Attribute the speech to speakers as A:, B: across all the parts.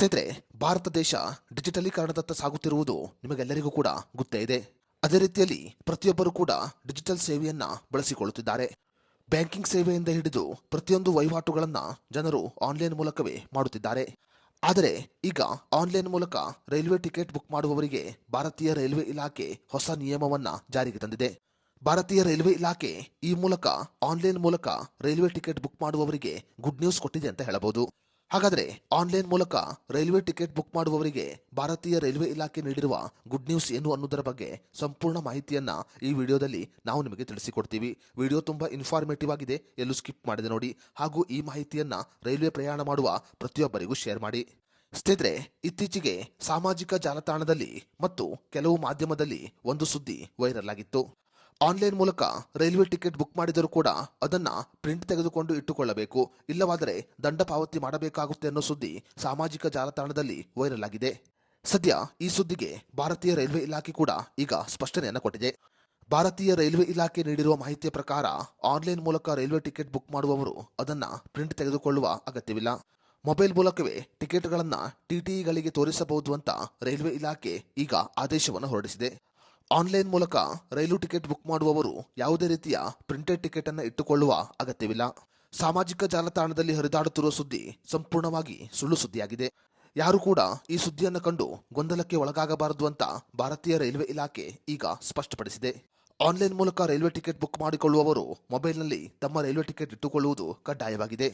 A: ಸ್ನೇಹಿತರೆ, ಭಾರತ ದೇಶ ಡಿಜಿಟಲೀಕರಣದತ್ತ ಸಾಗುತ್ತಿರುವುದು ನಿಮಗೆಲ್ಲರಿಗೂ ಕೂಡ ಗೊತ್ತೇ ಇದೆ. ಅದೇ ರೀತಿಯಲ್ಲಿ ಪ್ರತಿಯೊಬ್ಬರು ಕೂಡ ಡಿಜಿಟಲ್ ಸೇವೆಯನ್ನ ಬಳಸಿಕೊಳ್ಳುತ್ತಿದ್ದಾರೆ. ಬ್ಯಾಂಕಿಂಗ್ ಸೇವೆಯಿಂದ ಹಿಡಿದು ಪ್ರತಿಯೊಂದು ವಹಿವಾಟುಗಳನ್ನ ಜನರು ಆನ್ಲೈನ್ ಮೂಲಕವೇ ಮಾಡುತ್ತಿದ್ದಾರೆ. ಆದರೆ ಈಗ ಆನ್ಲೈನ್ ಮೂಲಕ ರೈಲ್ವೆ ಟಿಕೆಟ್ ಬುಕ್ ಮಾಡುವವರಿಗೆ ಭಾರತೀಯ ರೈಲ್ವೆ ಇಲಾಖೆ ಹೊಸ ನಿಯಮವನ್ನ ಜಾರಿಗೆ ತಂದಿದೆ. ಭಾರತೀಯ ರೈಲ್ವೆ ಇಲಾಖೆ ಈ ಮೂಲಕ ಆನ್ಲೈನ್ ಮೂಲಕ ರೈಲ್ವೆ ಟಿಕೆಟ್ ಬುಕ್ ಮಾಡುವವರಿಗೆ ಗುಡ್ ನ್ಯೂಸ್ ಕೊಟ್ಟಿದೆ ಅಂತ ಹೇಳಬಹುದು. ಹಾಗಾದರೆ ಆನ್ಲೈನ್ ಮೂಲಕ ರೈಲ್ವೆ ಟಿಕೆಟ್ ಬುಕ್ ಮಾಡುವವರಿಗೆ ಭಾರತೀಯ ರೈಲ್ವೆ ಇಲಾಖೆ ನೀಡಿರುವ ಗುಡ್ ನ್ಯೂಸ್ ಏನು ಅನ್ನೋದರ ಬಗ್ಗೆ ಸಂಪೂರ್ಣ ಮಾಹಿತಿಯನ್ನ ಈ ವಿಡಿಯೋದಲ್ಲಿ ನಾವು ನಿಮಗೆ ತಿಳಿಸಿಕೊಡ್ತೀವಿ. ವಿಡಿಯೋ ತುಂಬಾ ಇನ್ಫಾರ್ಮೇಟಿವ್ ಆಗಿದೆ, ಎಲ್ಲೂ ಸ್ಕಿಪ್ ಮಾಡದೆ ನೋಡಿ. ಹಾಗೂ ಈ ಮಾಹಿತಿಯನ್ನ ರೈಲ್ವೆ ಪ್ರಯಾಣ ಮಾಡುವ ಪ್ರತಿಯೊಬ್ಬರಿಗೂ ಶೇರ್ ಮಾಡಿ. ಸ್ನೇಹಿತರೆ, ಇತ್ತೀಚೆಗೆ ಸಾಮಾಜಿಕ ಜಾಲತಾಣದಲ್ಲಿ ಮತ್ತು ಕೆಲವು ಮಾಧ್ಯಮದಲ್ಲಿ ಒಂದು ಸುದ್ದಿ ವೈರಲ್ ಆಗಿತ್ತು. ಆನ್ಲೈನ್ ಮೂಲಕ ರೈಲ್ವೆ ಟಿಕೆಟ್ ಬುಕ್ ಮಾಡಿದರೂ ಕೂಡ ಅದನ್ನ ಪ್ರಿಂಟ್ ತೆಗೆದುಕೊಂಡು ಇಟ್ಟುಕೊಳ್ಳಬೇಕು, ಇಲ್ಲವಾದರೆ ದಂಡ ಪಾವತಿ ಮಾಡಬೇಕಾಗುತ್ತೆ ಅನ್ನೋ ಸುದ್ದಿ ಸಾಮಾಜಿಕ ಜಾಲತಾಣದಲ್ಲಿ ವೈರಲ್ ಆಗಿದೆ. ಸದ್ಯ ಈ ಸುದ್ದಿಗೆ ಭಾರತೀಯ ರೈಲ್ವೆ ಇಲಾಖೆ ಕೂಡ ಈಗ ಸ್ಪಷ್ಟನೆಯನ್ನು ಕೊಟ್ಟಿದೆ. ಭಾರತೀಯ ರೈಲ್ವೆ ಇಲಾಖೆ ನೀಡಿರುವ ಮಾಹಿತಿಯ ಪ್ರಕಾರ ಆನ್ಲೈನ್ ಮೂಲಕ ರೈಲ್ವೆ ಟಿಕೆಟ್ ಬುಕ್ ಮಾಡುವವರು ಅದನ್ನ ಪ್ರಿಂಟ್ ತೆಗೆದುಕೊಳ್ಳುವ ಅಗತ್ಯವಿಲ್ಲ. ಮೊಬೈಲ್ ಮೂಲಕವೇ ಟಿಕೆಟ್ಗಳನ್ನ ಟಿಟಿಇಗಳಿಗೆ ತೋರಿಸಬಹುದು ಅಂತ ರೈಲ್ವೆ ಇಲಾಖೆ ಈಗ ಆದೇಶವನ್ನು ಹೊರಡಿಸಿದೆ. ಆನ್ಲೈನ್ ಮೂಲಕ ರೈಲು ಟಿಕೆಟ್ ಬುಕ್ ಮಾಡುವವರು ಯಾವುದೇ ರೀತಿಯ ಪ್ರಿಂಟೆಡ್ ಟಿಕೆಟ್ ಅನ್ನು ಇಟ್ಟುಕೊಳ್ಳುವ ಅಗತ್ಯವಿಲ್ಲ. ಸಾಮಾಜಿಕ ಜಾಲತಾಣದಲ್ಲಿ ಹರಿದಾಡುತ್ತಿರುವ ಸುದ್ದಿ ಸಂಪೂರ್ಣವಾಗಿ ಸುಳ್ಳು ಸುದ್ದಿಯಾಗಿದೆ. ಯಾರು ಕೂಡ ಈ ಸುದ್ದಿಯನ್ನು ಕಂಡು ಗೊಂದಲಕ್ಕೆ ಒಳಗಾಗಬಾರದು ಅಂತ ಭಾರತೀಯ ರೈಲ್ವೆ ಇಲಾಖೆ ಈಗ ಸ್ಪಷ್ಟಪಡಿಸಿದೆ. ಆನ್ಲೈನ್ ಮೂಲಕ ರೈಲ್ವೆ ಟಿಕೆಟ್ ಬುಕ್ ಮಾಡಿಕೊಳ್ಳುವವರು ಮೊಬೈಲ್ನಲ್ಲಿ ತಮ್ಮ ರೈಲ್ವೆ ಟಿಕೆಟ್ ಇಟ್ಟುಕೊಳ್ಳುವುದು ಕಡ್ಡಾಯವಾಗಿದೆ.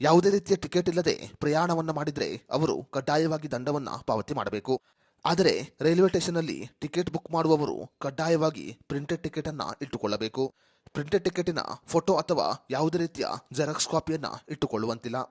A: ಯಾವುದೇ ರೀತಿಯ ಟಿಕೆಟ್ ಇಲ್ಲದೆ ಪ್ರಯಾಣವನ್ನ ಮಾಡಿದ್ರೆ ಅವರು ಕಡ್ಡಾಯವಾಗಿ ದಂಡವನ್ನ ಪಾವತಿ ಮಾಡಬೇಕು. ಆದರೆ ರೈಲ್ವೆ ಸ್ಟೇಷನ್ನಲ್ಲಿ ಟಿಕೆಟ್ ಬುಕ್ ಮಾಡುವವರು ಕಡ್ಡಾಯವಾಗಿ ಪ್ರಿಂಟೆಡ್ ಟಿಕೆಟ್ ಅನ್ನ ಇಟ್ಟುಕೊಳ್ಳಬೇಕು. ಪ್ರಿಂಟೆಡ್ ಟಿಕೆಟಿನ ಫೋಟೋ ಅಥವಾ ಯಾವುದೇ ರೀತಿಯ ಜೆರಾಕ್ಸ್ ಕಾಪಿಯನ್ನ ಇಟ್ಟುಕೊಳ್ಳುವಂತಿಲ್ಲ.